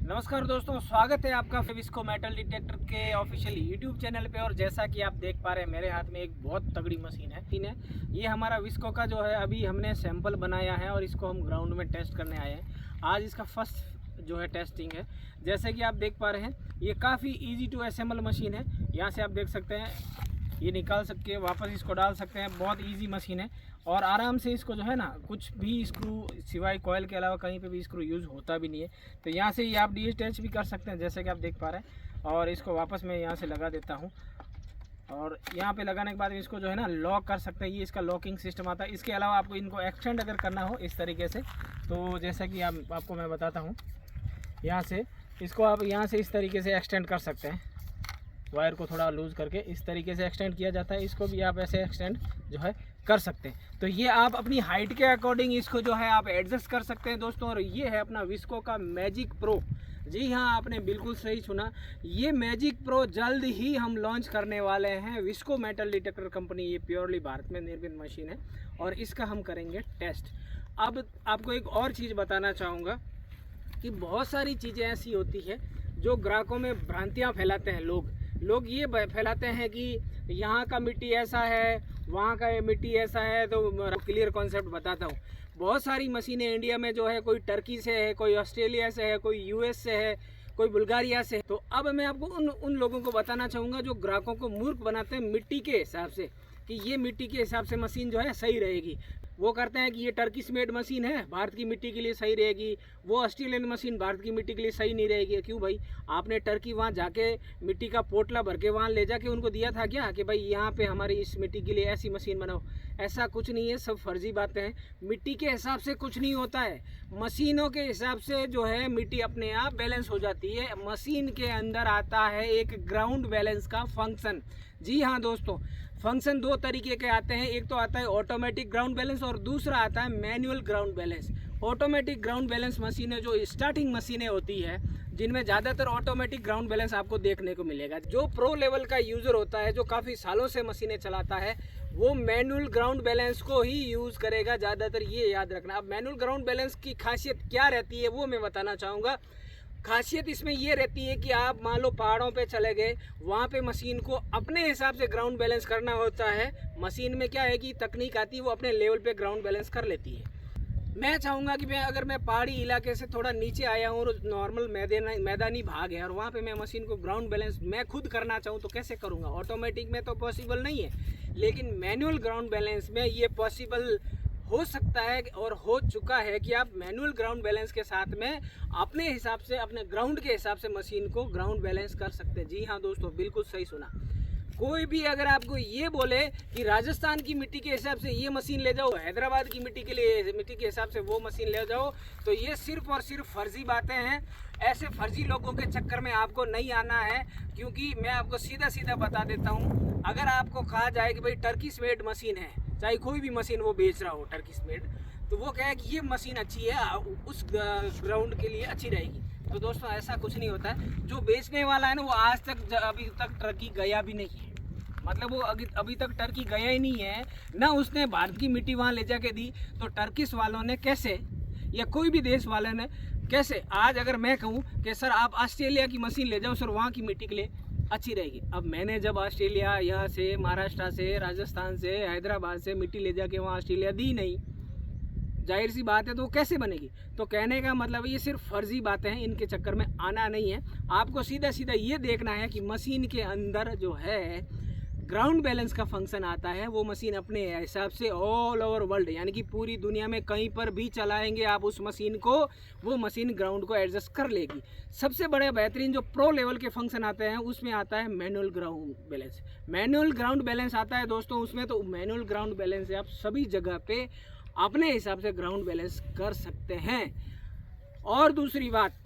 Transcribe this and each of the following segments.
नमस्कार दोस्तों, स्वागत है आपका विस्को मेटल डिटेक्टर के ऑफिशियल यूट्यूब चैनल पे। और जैसा कि आप देख पा रहे हैं मेरे हाथ में एक बहुत तगड़ी मशीन है। ये हमारा विस्को का जो है अभी हमने सैंपल बनाया है और इसको हम ग्राउंड में टेस्ट करने आए हैं। आज इसका फर्स्ट जो है टेस्टिंग है। जैसे कि आप देख पा रहे हैं ये काफ़ी इजी टू असेंबल मशीन है। यहाँ से आप देख सकते हैं ये निकाल सकते हैं, वापस इसको डाल सकते हैं। बहुत इजी मशीन है और आराम से इसको जो है ना कुछ भी स्क्रू सिवाय कॉयल के अलावा कहीं पे भी स्क्रू यूज़ होता भी नहीं है। तो यहाँ से ये आप डिटैच भी कर सकते हैं जैसे कि आप देख पा रहे हैं। और इसको वापस मैं यहाँ से लगा देता हूँ और यहाँ पे लगाने के बाद इसको जो है ना लॉक कर सकते हैं। ये इसका लॉकिंग सिस्टम आता है। इसके अलावा आपको इनको एक्सटेंड अगर करना हो इस तरीके से, तो जैसा कि आपको मैं बताता हूँ, यहाँ से इसको आप यहाँ से इस तरीके से एक्सटेंड कर सकते हैं। वायर को थोड़ा लूज़ करके इस तरीके से एक्सटेंड किया जाता है। इसको भी आप ऐसे एक्सटेंड जो है कर सकते हैं। तो ये आप अपनी हाइट के अकॉर्डिंग इसको जो है आप एडजस्ट कर सकते हैं दोस्तों। और ये है अपना विस्को का मैजिक प्रो। जी हाँ, आपने बिल्कुल सही सुना। ये मैजिक प्रो जल्द ही हम लॉन्च करने वाले हैं। विस्को मेटल डिटेक्टर कंपनी, ये प्योरली भारत में निर्मित मशीन है और इसका हम करेंगे टेस्ट। अब आपको एक और चीज़ बताना चाहूँगा कि बहुत सारी चीज़ें ऐसी होती है जो ग्राहकों में भ्रांतियाँ फैलाते हैं। लोग ये फैलाते हैं कि यहाँ का मिट्टी ऐसा है, वहाँ का मिट्टी ऐसा है। तो क्लियर कॉन्सेप्ट बताता हूँ। बहुत सारी मशीनें इंडिया में जो है, कोई टर्की से है, कोई ऑस्ट्रेलिया से है, कोई यूएस से है, कोई बुल्गारिया से है। तो अब मैं आपको उन लोगों को बताना चाहूँगा जो ग्राहकों को मूर्ख बनाते हैं मिट्टी के हिसाब से, कि ये मिट्टी के हिसाब से मशीन जो है सही रहेगी। वो करते हैं कि ये टर्किश मेड मशीन है, भारत की मिट्टी के लिए सही रहेगी। वो ऑस्ट्रेलियन मशीन भारत की मिट्टी के लिए सही नहीं रहेगी। क्यों भाई, आपने टर्की वहाँ जाके मिट्टी का पोटला भर के वहाँ ले जाके उनको दिया था क्या कि भाई यहाँ पे हमारी इस मिट्टी के लिए ऐसी मशीन बनाओ? ऐसा कुछ नहीं है, सब फर्जी बातें हैं। मिट्टी के हिसाब से कुछ नहीं होता है। मशीनों के हिसाब से जो है मिट्टी अपने आप बैलेंस हो जाती है। मशीन के अंदर आता है एक ग्राउंड बैलेंस का फंक्शन। जी हाँ दोस्तों, फंक्शन दो तरीके के आते हैं। एक तो आता है ऑटोमेटिक ग्राउंड बैलेंस और दूसरा आता है manual ground balance. Automatic ground balance मशीनें जो स्टार्टिंग मशीनें होती है, जिनमें ज़्यादातर ऑटोमेटिक ग्राउंड बैलेंस आपको देखने को मिलेगा। जो प्रो लेवल का यूज़र होता है, जो काफ़ी सालों से मशीनें चलाता है, वो मैनुअल ग्राउंड बैलेंस को ही यूज़ करेगा ज़्यादातर, ये याद रखना। अब मैनुअल ग्राउंड बैलेंस की खासियत क्या रहती है वो मैं बताना चाहूँगा। खासियत इसमें ये रहती है कि आप मान लो पहाड़ों पे चले गए, वहाँ पे मशीन को अपने हिसाब से ग्राउंड बैलेंस करना होता है। मशीन में क्या है कि तकनीक आती है, वो अपने लेवल पे ग्राउंड बैलेंस कर लेती है। मैं चाहूँगा कि अगर मैं पहाड़ी इलाके से थोड़ा नीचे आया हूँ और नॉर्मल मैदानी भाग है और वहाँ पे मैं मशीन को ग्राउंड बैलेंस मैं खुद करना चाहूँ तो कैसे करूँगा? ऑटोमेटिक में तो पॉसिबल नहीं है, लेकिन मैनुअल ग्राउंड बैलेंस में ये पॉसिबल हो सकता है और हो चुका है कि आप मैनुअल ग्राउंड बैलेंस के साथ में अपने हिसाब से, अपने ग्राउंड के हिसाब से मशीन को ग्राउंड बैलेंस कर सकते हैं। जी हाँ दोस्तों, बिल्कुल सही सुना। कोई भी अगर आपको ये बोले कि राजस्थान की मिट्टी के हिसाब से ये मशीन ले जाओ, हैदराबाद की मिट्टी के हिसाब से वो मशीन ले जाओ, तो ये सिर्फ और सिर्फ फर्जी बातें हैं। ऐसे फर्जी लोगों के चक्कर में आपको नहीं आना है, क्योंकि मैं आपको सीधा सीधा बता देता हूँ। अगर आपको कहा जाए कि भाई टर्किश मेड मशीन है, चाहे कोई भी मशीन वो बेच रहा हो टर्किश मेड, तो वो कहे कि ये मशीन अच्छी है, उस ग्राउंड के लिए अच्छी रहेगी। तो दोस्तों ऐसा कुछ नहीं होता है। जो बेचने वाला है ना, वो आज तक अभी तक टर्की गया भी नहीं है। मतलब वो अभी तक टर्की गया ही नहीं है ना, उसने भारत की मिट्टी वहाँ ले जाके दी। तो टर्किश वालों ने कैसे, या कोई भी देश वाले ने कैसे, आज अगर मैं कहूँ कि सर आप ऑस्ट्रेलिया की मशीन ले जाओ सर, वहाँ की मिट्टी के लिए अच्छी रहेगी। अब मैंने जब ऑस्ट्रेलिया यहाँ से, महाराष्ट्र से, राजस्थान से, हैदराबाद से मिट्टी ले जाके वहाँ ऑस्ट्रेलिया दी नहीं, जाहिर सी बात है तो कैसे बनेगी? तो कहने का मतलब ये सिर्फ फर्जी बातें हैं, इनके चक्कर में आना नहीं है। आपको सीधा सीधा ये देखना है कि मशीन के अंदर जो है ग्राउंड बैलेंस का फंक्शन आता है। वो मशीन अपने हिसाब से ऑल ओवर वर्ल्ड, यानी कि पूरी दुनिया में कहीं पर भी चलाएंगे आप उस मशीन को, वो मशीन ग्राउंड को एडजस्ट कर लेगी। सबसे बड़े बेहतरीन जो प्रो लेवल के फंक्शन आते हैं उसमें आता है manual ground balance. Manual ground balance आता है दोस्तों उसमें, तो मैनुअल ग्राउंड बैलेंस से आप सभी जगह पे अपने हिसाब से ग्राउंड बैलेंस कर सकते हैं। और दूसरी बात,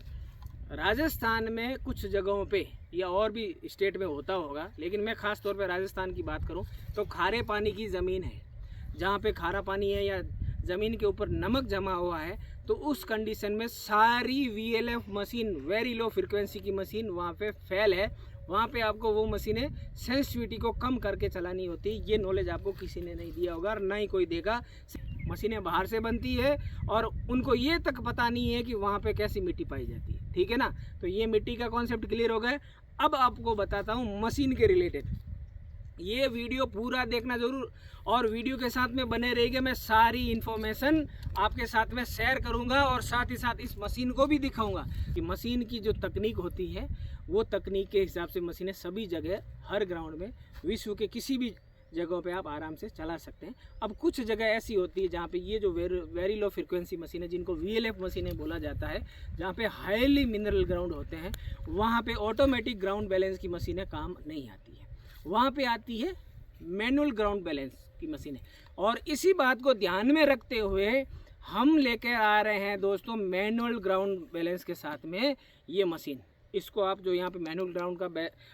राजस्थान में कुछ जगहों पे या और भी स्टेट में होता होगा, लेकिन मैं ख़ास तौर पे राजस्थान की बात करूं तो खारे पानी की ज़मीन है। जहां पे खारा पानी है या ज़मीन के ऊपर नमक जमा हुआ है, तो उस कंडीशन में सारी VLF machine, very low frequency की मशीन वहां पे फेल है। वहाँ पे आपको वो मशीनें सेंसिटिविटी को कम करके चलानी होती है। ये नॉलेज आपको किसी ने नहीं दिया होगा और ना ही कोई देगा। मशीनें बाहर से बनती है और उनको ये तक पता नहीं है कि वहाँ पे कैसी मिट्टी पाई जाती है। ठीक है ना। तो ये मिट्टी का कॉन्सेप्ट क्लियर हो गया। अब आपको बताता हूँ मशीन के रिलेटेड। ये वीडियो पूरा देखना ज़रूर, और वीडियो के साथ में बने रहिएगा। मैं सारी इन्फॉर्मेशन आपके साथ में शेयर करूंगा और साथ ही साथ इस मशीन को भी दिखाऊंगा कि मशीन की जो तकनीक होती है वो तकनीक के हिसाब से मशीनें सभी जगह हर ग्राउंड में विश्व के किसी भी जगहों पे आप आराम से चला सकते हैं। अब कुछ जगह ऐसी होती है जहाँ पे ये जो वेरी लो फ्रिक्वेंसी मशीन है, जिनको VLF मशीनें बोला जाता है, जहाँ पे हाईली मिनरल ग्राउंड होते हैं, वहाँ पे ऑटोमेटिक ग्राउंड बैलेंस की मशीनें काम नहीं आती है। वहाँ पे आती है मैनुअल ग्राउंड बैलेंस की मशीनें। और इसी बात को ध्यान में रखते हुए हम लेकर आ रहे हैं दोस्तों मैनुअल ग्राउंड बैलेंस के साथ में ये मशीन। इसको आप जो यहाँ पे मैनुअल ग्राउंड का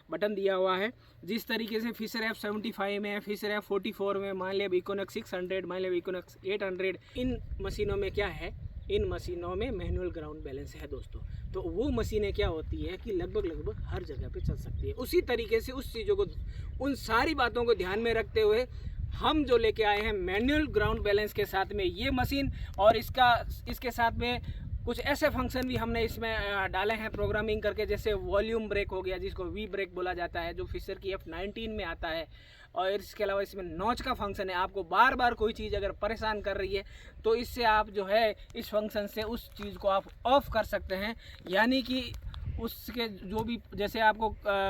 बटन दिया हुआ है, जिस तरीके से फिशर F75 में, फिशर F44 में, मान लिया इकोनॉक्स 600, मान लिया इकोनॉक्स 800, इन मशीनों में क्या है, इन मशीनों में मैनुअल ग्राउंड बैलेंस है दोस्तों। तो वो मशीनें क्या होती है कि लगभग हर जगह पे चल सकती है। उसी तरीके से उस चीज़ों को, उन सारी बातों को ध्यान में रखते हुए हम जो लेके आए हैं मैनुअल ग्राउंड बैलेंस के साथ में ये मशीन, और इसके साथ में कुछ ऐसे फंक्शन भी हमने इसमें डाले हैं प्रोग्रामिंग करके, जैसे वॉल्यूम ब्रेक हो गया, जिसको V ब्रेक बोला जाता है, जो फिशर की F19 में आता है। और इसके अलावा इसमें नॉच का फंक्शन है। आपको बार बार कोई चीज़ अगर परेशान कर रही है तो इससे आप जो है इस फंक्शन से उस चीज़ को आप ऑफ कर सकते हैं। यानी कि उसके जो भी, जैसे आपको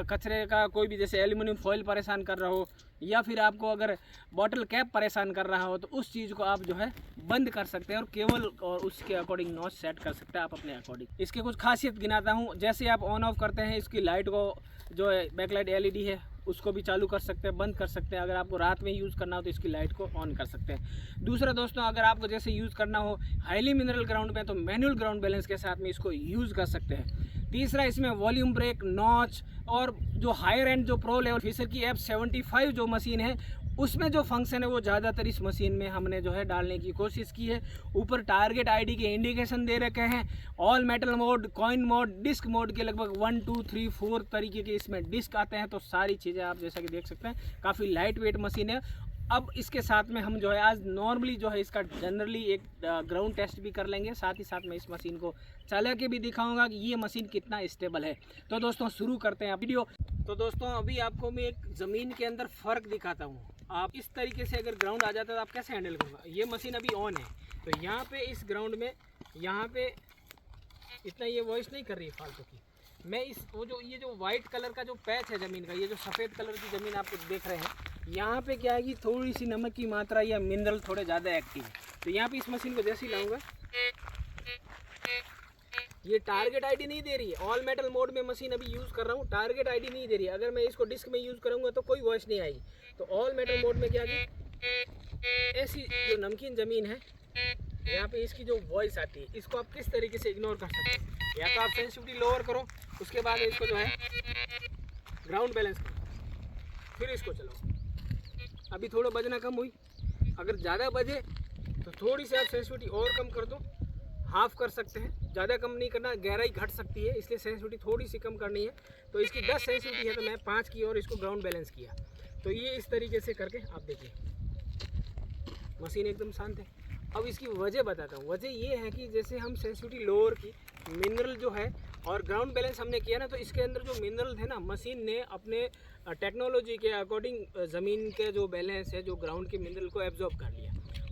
कचरे का कोई भी, जैसे एल्यूमिनियम फॉइल परेशान कर रहा हो, या फिर आपको अगर बॉटल कैप परेशान कर रहा हो, तो उस चीज़ को आप जो है बंद कर सकते हैं और केवल और उसके अकॉर्डिंग नॉच सेट कर सकते हैं आप अपने अकॉर्डिंग। इसके कुछ खासियत गिनाता हूँ। जैसे आप ऑन ऑफ करते हैं, इसकी लाइट को जो है बैकलाइट LED है उसको भी चालू कर सकते हैं, बंद कर सकते हैं। अगर आपको रात में यूज़ करना हो तो इसकी लाइट को ऑन कर सकते हैं। दूसरा दोस्तों, अगर आपको जैसे यूज़ करना हो हाईली मिनरल ग्राउंड में, तो मैनुअल ग्राउंड बैलेंस के साथ में इसको यूज़ कर सकते हैं। तीसरा, इसमें वॉल्यूम ब्रेक, नॉच, और जो हायर एंड जो प्रो लेवल फिशर की F75 जो मशीन है, उसमें जो फंक्शन है वो ज़्यादातर इस मशीन में हमने जो है डालने की कोशिश की है। ऊपर टारगेट ID के इंडिकेशन दे रखे हैं। All metal mode, coin mode, disc mode के लगभग 1 2 3 4 तरीके के इसमें डिस्क आते हैं। तो सारी चीज़ें आप जैसा कि देख सकते हैं, काफ़ी लाइट वेट मशीन है। अब इसके साथ में हम जो है आज नॉर्मली जो है इसका जनरली एक ग्राउंड टेस्ट भी कर लेंगे, साथ ही साथ में इस मशीन को चला के भी दिखाऊंगा कि ये मशीन कितना स्टेबल है। तो दोस्तों शुरू करते हैं वीडियो। तो दोस्तों अभी आपको मैं एक ज़मीन के अंदर फ़र्क दिखाता हूँ। आप इस तरीके से अगर ग्राउंड आ जाता है तो आप कैसे हैंडल करूँगा। ये मशीन अभी ऑन है, तो यहाँ पे इस ग्राउंड में यहाँ पे इतना ये वॉइस नहीं कर रही है फालतू की। मैं इस ये जो वाइट कलर का जो पैच है ज़मीन का, ये जो सफ़ेद कलर की ज़मीन आपको देख रहे हैं, यहाँ पे क्या है कि थोड़ी सी नमक की मात्रा या मिनरल थोड़े ज़्यादा एक्टिव है। तो यहाँ पे इस मशीन को जैसे ही लाऊंगा, ये टारगेट ID नहीं दे रही है। ऑल मेटल मोड में मशीन अभी यूज़ कर रहा हूँ, टारगेट ID नहीं दे रही है। अगर मैं इसको डिस्क में यूज़ करूँगा तो कोई वॉइस नहीं आएगी। तो ऑल मेटल मोड में क्या कि ऐसी जो नमकीन ज़मीन है, यहाँ पे इसकी जो वॉइस आती है, इसको आप किस तरीके से इग्नोर कर सकते हैं। या तो आप सेंसिटिविटी लोअर करो, उसके बाद इसको जो है ग्राउंड बैलेंस करो, फिर इसको चलाओ। अभी थोड़ा बजना कम हुई, अगर ज़्यादा बजे तो थोड़ी सी आप सेंसिटिविटी और कम कर दो, हाफ कर सकते हैं। ज़्यादा कम नहीं करना, गहराई घट सकती है, इसलिए सेंसिटिविटी थोड़ी सी कम करनी है। तो इसकी 10 सेंसिटिविटी है तो मैं 5 की और इसको ग्राउंड बैलेंस किया। तो ये इस तरीके से करके आप देखिए मशीन एकदम शांत है। अब इसकी वजह बताता हूँ। वजह ये है कि जैसे हम सेंसिटिविटी लोअर की, मिनरल जो है और ग्राउंड बैलेंस हमने किया ना, तो इसके अंदर जो मिनरल थे ना, मशीन ने अपने टेक्नोलॉजी के अकॉर्डिंग ज़मीन के जो बैलेंस है, जो ग्राउंड के मिनरल को एब्जॉर्ब कर लिया।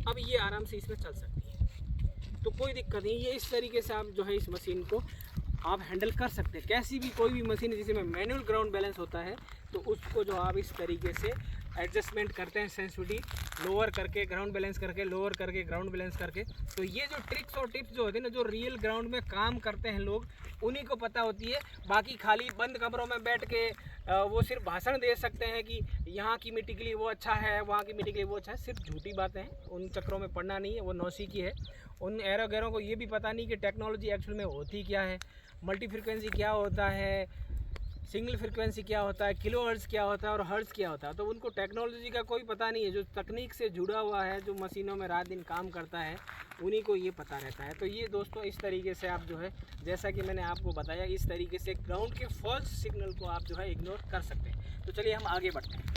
अब ये आराम से इसमें चल सकती है, तो कोई दिक्कत नहीं। ये इस तरीके से आप जो है इस मशीन को आप हैंडल कर सकते हैं। कैसी भी कोई भी मशीन जिसमें मैनुअल ग्राउंड बैलेंस होता है, तो उसको जो आप इस तरीके से एडजस्टमेंट करते हैं, सेंसिटिविटी लोअर करके ग्राउंड बैलेंस करके, लोअर करके ग्राउंड बैलेंस करके। तो ये जो ट्रिक्स और टिप्स जो होते हैं ना, जो रियल ग्राउंड में काम करते हैं लोग, उन्हीं को पता होती है। बाकी खाली बंद कमरों में बैठ के वो सिर्फ भाषण दे सकते हैं कि यहाँ की मिट्टी के लिए वो अच्छा है, वहाँ की मिट्टी के लिए वो अच्छा है। सिर्फ झूठी बातें हैं, उन चक्रों में पड़ना नहीं है, वो नौसिखी है। उन एरो गैरों को ये भी पता नहीं कि टेक्नोलॉजी एक्चुअल में होती क्या है, मल्टी फ्रिक्वेंसी क्या होता है, सिंगल फ्रिक्वेंसी क्या होता है, किलो हर्ट्ज़ क्या होता है और हर्ट्ज़ क्या होता है। तो उनको टेक्नोलॉजी का कोई पता नहीं है। जो तकनीक से जुड़ा हुआ है, जो मशीनों में रात दिन काम करता है, उन्हीं को ये पता रहता है। तो ये दोस्तों इस तरीके से आप जो है, जैसा कि मैंने आपको बताया, इस तरीके से ग्राउंड के फॉल्स सिग्नल को आप जो है इग्नोर कर सकते हैं। तो चलिए हम आगे बढ़ते हैं।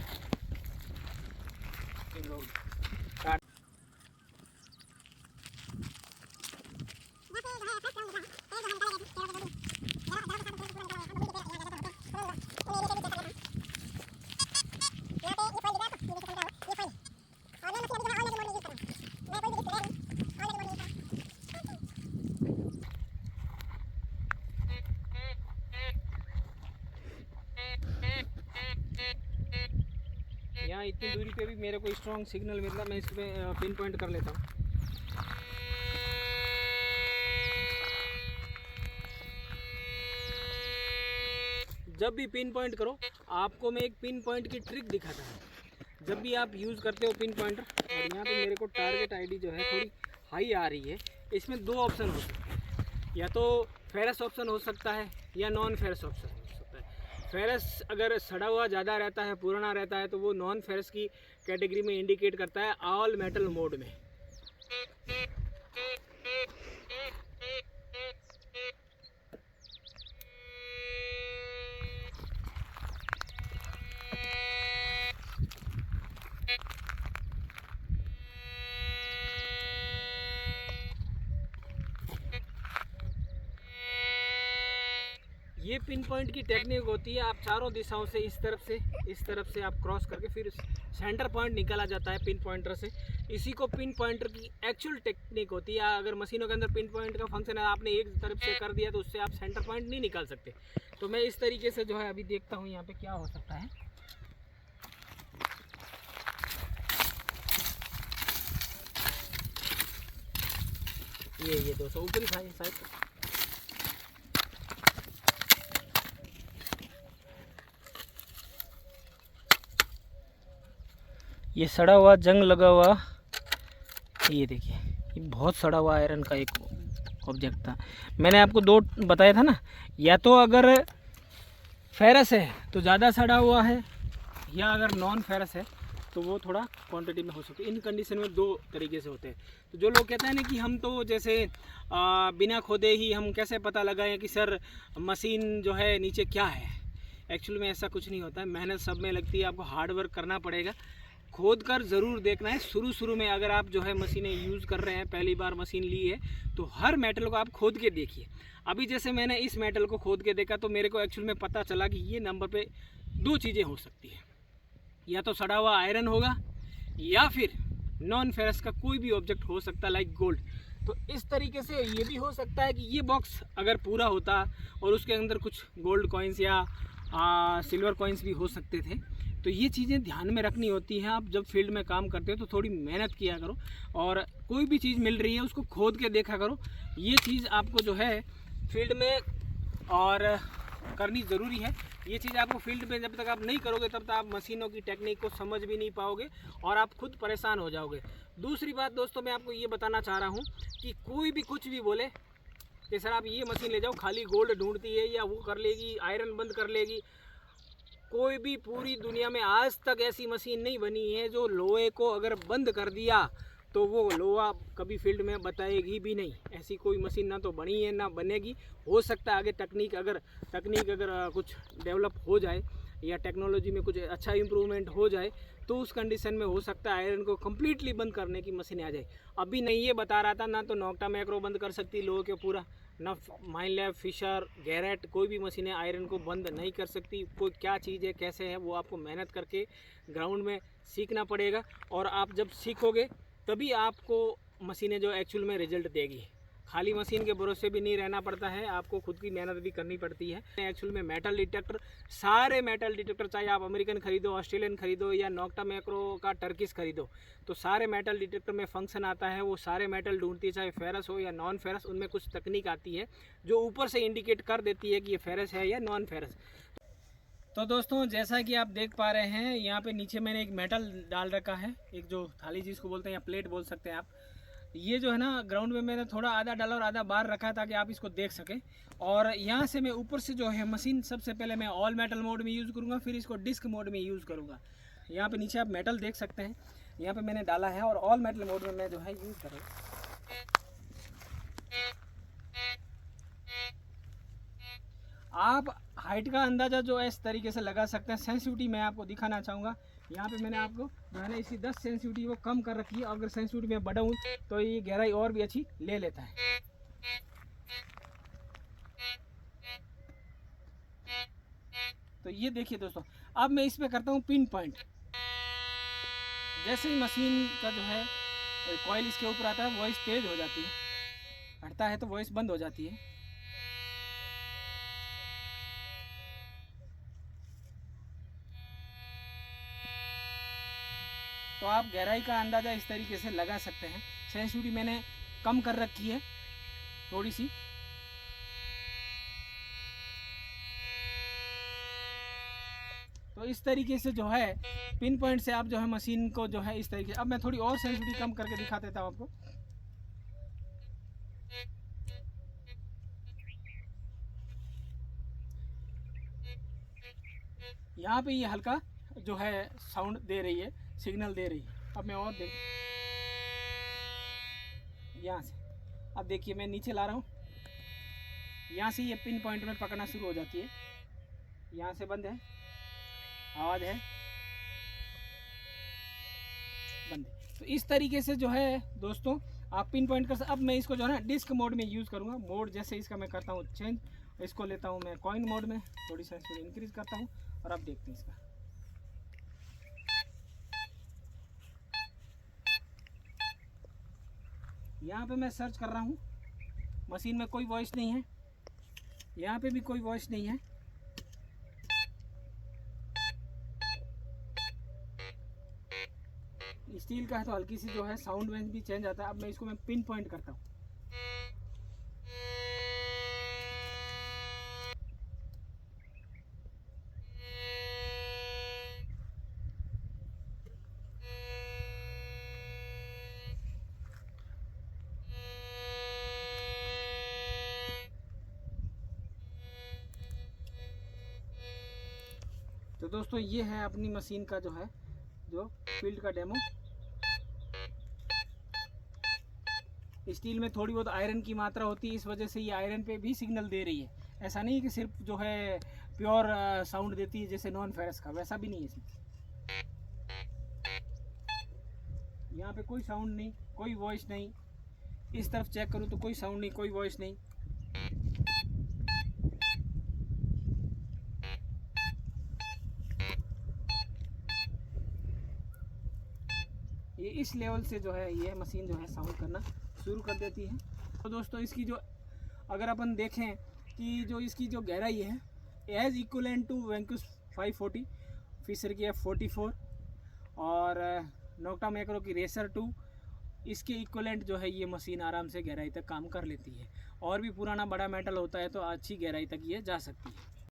यहाँ इतनी दूरी पे भी मेरे को स्ट्रॉन्ग सिग्नल मिल रहा, मैं इसमें पिन पॉइंट कर लेता हूँ। जब भी पिन पॉइंट करो, आपको मैं एक पिन पॉइंट की ट्रिक दिखाता हूँ। जब भी आप यूज़ करते हो पिन पॉइंटर, और यहाँ पे मेरे को टारगेट आईडी जो है थोड़ी हाई आ रही है, इसमें दो ऑप्शन हो सकते हैं, या तो फेरस ऑप्शन हो सकता है या नॉन फेरस ऑप्शन हो सकता है। फेरस अगर सड़ा हुआ ज़्यादा रहता है, पुराना रहता है, तो वो नॉन फेरस की कैटेगरी में इंडिकेट करता है ऑल मेटल मोड में। ये पिन पॉइंट की टेक्निक होती है, आप चारों दिशाओं से इस तरफ से आप क्रॉस करके फिर सेंटर पॉइंट निकाला जाता है पिन पॉइंटर से। इसी को पिन पॉइंटर की एक्चुअल टेक्निक होती है। अगर मशीनों के अंदर पिन पॉइंट का फंक्शन है, आपने एक तरफ से कर दिया तो उससे आप सेंटर पॉइंट नहीं निकाल सकते। तो मैं इस तरीके से जो है अभी देखता हूँ यहाँ पे क्या हो सकता है। ये दोस्तों ऊपरी साइड ये सड़ा हुआ जंग लगा हुआ, ये देखिए, ये बहुत सड़ा हुआ आयरन का एक ऑब्जेक्ट था। मैंने आपको दो बताया था ना, या तो अगर फेरस है तो ज़्यादा सड़ा हुआ है, या अगर नॉन फेरस है तो वो थोड़ा क्वांटिटी में हो सकती है। इन कंडीशन में दो तरीके से होते हैं। तो जो लोग कहते हैं ना कि हम तो जैसे बिना खोदे ही हम कैसे पता लगाएं कि सर मशीन जो है नीचे क्या है, एक्चुअल में ऐसा कुछ नहीं होता है। मेहनत सब में लगती है, आपको हार्ड वर्क करना पड़ेगा, खोद कर ज़रूर देखना है। शुरू में अगर आप जो है मशीनें यूज़ कर रहे हैं, पहली बार मशीन ली है, तो हर मेटल को आप खोद के देखिए। अभी जैसे मैंने इस मेटल को खोद के देखा तो मेरे को एक्चुअल में पता चला कि ये नंबर पे दो चीज़ें हो सकती है, या तो सड़ा हुआ आयरन होगा या फिर नॉन फेरस का कोई भी ऑब्जेक्ट हो सकता है, लाइक गोल्ड। तो इस तरीके से ये भी हो सकता है कि ये बॉक्स अगर पूरा होता और उसके अंदर कुछ गोल्ड कॉइन्स या सिल्वर कॉइन्स भी हो सकते थे। तो ये चीज़ें ध्यान में रखनी होती हैं। आप जब फील्ड में काम करते हो तो थोड़ी मेहनत किया करो, और कोई भी चीज़ मिल रही है उसको खोद के देखा करो। ये चीज़ आपको जो है फील्ड में और करनी ज़रूरी है। ये चीज़ आपको फील्ड में जब तक आप नहीं करोगे तब तक आप मशीनों की टेक्निक को समझ भी नहीं पाओगे और आप खुद परेशान हो जाओगे। दूसरी बात दोस्तों, मैं आपको ये बताना चाह रहा हूँ कि कोई भी कुछ भी बोले कि सर आप ये मशीन ले जाओ, खाली गोल्ड ढूंढती है, या वो कर लेगी, आयरन बंद कर लेगी। कोई भी पूरी दुनिया में आज तक ऐसी मशीन नहीं बनी है जो लोहे को अगर बंद कर दिया तो वो लोहा कभी फील्ड में बताएगी भी नहीं। ऐसी कोई मशीन ना तो बनी है ना बनेगी। हो सकता है आगे तकनीक अगर कुछ डेवलप हो जाए या टेक्नोलॉजी में कुछ अच्छा इम्प्रूवमेंट हो जाए तो उस कंडीशन में हो सकता है आयरन को कम्प्लीटली बंद करने की मशीन आ जाए। अभी नहीं ये बता रहा था, ना तो नोक्टा मैक्रो बंद कर सकती लोहे के पूरा, ना माइनलैब, फिशर, गैरेट, कोई भी मशीनें आयरन को बंद नहीं कर सकती। कोई क्या चीज़ है, कैसे है, वो आपको मेहनत करके ग्राउंड में सीखना पड़ेगा। और आप जब सीखोगे तभी आपको मशीनें जो एक्चुअल में रिजल्ट देगी। खाली मशीन के भरोसे भी नहीं रहना पड़ता है, आपको खुद की मेहनत भी करनी पड़ती है। एक्चुअल में मेटल डिटेक्टर, सारे मेटल डिटेक्टर, चाहे आप अमेरिकन खरीदो, ऑस्ट्रेलियन खरीदो या नोक्टा मैक्रो का टर्किश खरीदो, तो सारे मेटल डिटेक्टर में फंक्शन आता है। वो सारे मेटल ढूंढती है, चाहे फेरस हो या नॉन फेरस। उनमें कुछ तकनीक आती है जो ऊपर से इंडिकेट कर देती है कि ये फेरस है या नॉन फेरस। तो दोस्तों जैसा कि आप देख पा रहे हैं, यहाँ पे नीचे मैंने एक मेटल डाल रखा है, एक जो थाली जिसको बोलते हैं या प्लेट बोल सकते हैं आप। ये जो है ना ग्राउंड में मैंने थोड़ा आधा डाला और आधा बाहर रखा है ताकि आप इसको देख सकें। और यहाँ से मैं ऊपर से जो है मशीन सबसे पहले मैं ऑल मेटल मोड में यूज़ करूँगा, फिर इसको डिस्क मोड में यूज़ करूँगा। यहाँ पे नीचे आप मेटल देख सकते हैं, यहाँ पे मैंने डाला है और ऑल मेटल मोड में मैं जो है यूज़ करूँगा। आप हाइट का अंदाज़ा जो है इस तरीके से लगा सकते हैं। सेंसिटिविटी मैं आपको दिखाना चाहूँगा। यहाँ पे मैंने आपको जो है ना इसकी 10 सेंसिटिविटी को कम कर रखी है। अगर सेंसिटिविटी में बढ़ाऊँ तो ये गहराई और भी अच्छी ले लेता है। तो ये देखिए दोस्तों, अब मैं इस पे करता हूँ पिन पॉइंट। जैसे ही मशीन का जो है कॉइल इसके ऊपर आता है, वॉइस तेज हो जाती है, हटता है तो वॉइस बंद हो जाती है। तो आप गहराई का अंदाज़ा इस तरीके से लगा सकते हैं। सेंसिटिविटी मैंने कम कर रखी है थोड़ी सी। तो इस तरीके से जो है पिन पॉइंट से आप जो है मशीन को जो है इस तरीके से, अब मैं थोड़ी और सेंसिटिविटी कम करके दिखा देता हूँ आपको। यहाँ पे ये हल्का जो है साउंड दे रही है, सिग्नल दे रही है। अब मैं और देख, यहाँ से अब देखिए मैं नीचे ला रहा हूँ, यहाँ से ये पिन पॉइंट में पकड़ना शुरू हो जाती है। यहाँ से बंद है, आवाज़ है बंद है। तो इस तरीके से जो है दोस्तों आप पिन पॉइंट कर सकते। अब मैं इसको जो है ना डिस्क मोड में यूज़ करूँगा। मोड जैसे इसका मैं करता हूँ चेंज, इसको लेता हूँ मैं कॉइन मोड में, थोड़ी सेंसिटिविटी इंक्रीज करता हूँ और अब देखते हैं इसका। यहाँ पे मैं सर्च कर रहा हूँ, मशीन में कोई वॉइस नहीं है, यहाँ पे भी कोई वॉइस नहीं है। स्टील का है तो हल्की सी जो है साउंड रेंज भी चेंज आता है। अब मैं इसको मैं पिन पॉइंट करता हूँ। तो दोस्तों ये है अपनी मशीन का जो है जो फील्ड का डेमो। स्टील में थोड़ी बहुत आयरन की मात्रा होती है, इस वजह से ये आयरन पे भी सिग्नल दे रही है। ऐसा नहीं कि सिर्फ जो है प्योर साउंड देती है जैसे नॉन फेरस का, वैसा भी नहीं है इसमें। यहाँ पे कोई साउंड नहीं, कोई वॉइस नहीं। इस तरफ चेक करूँ तो कोई साउंड नहीं, कोई वॉइस नहीं। ये इस लेवल से जो है ये मशीन जो है साउंड करना शुरू कर देती है। तो दोस्तों इसकी जो अगर अपन देखें कि जो इसकी जो गहराई है एज इक्वलेंट टू वेंकुस 540, फिशर की F44 और नोक्टा मैक्रो की रेसर 2, इसके इक्वलेंट जो है ये मशीन आराम से गहराई तक काम कर लेती है। और भी पुराना बड़ा मेटल होता है तो अच्छी गहराई तक ये जा सकती है।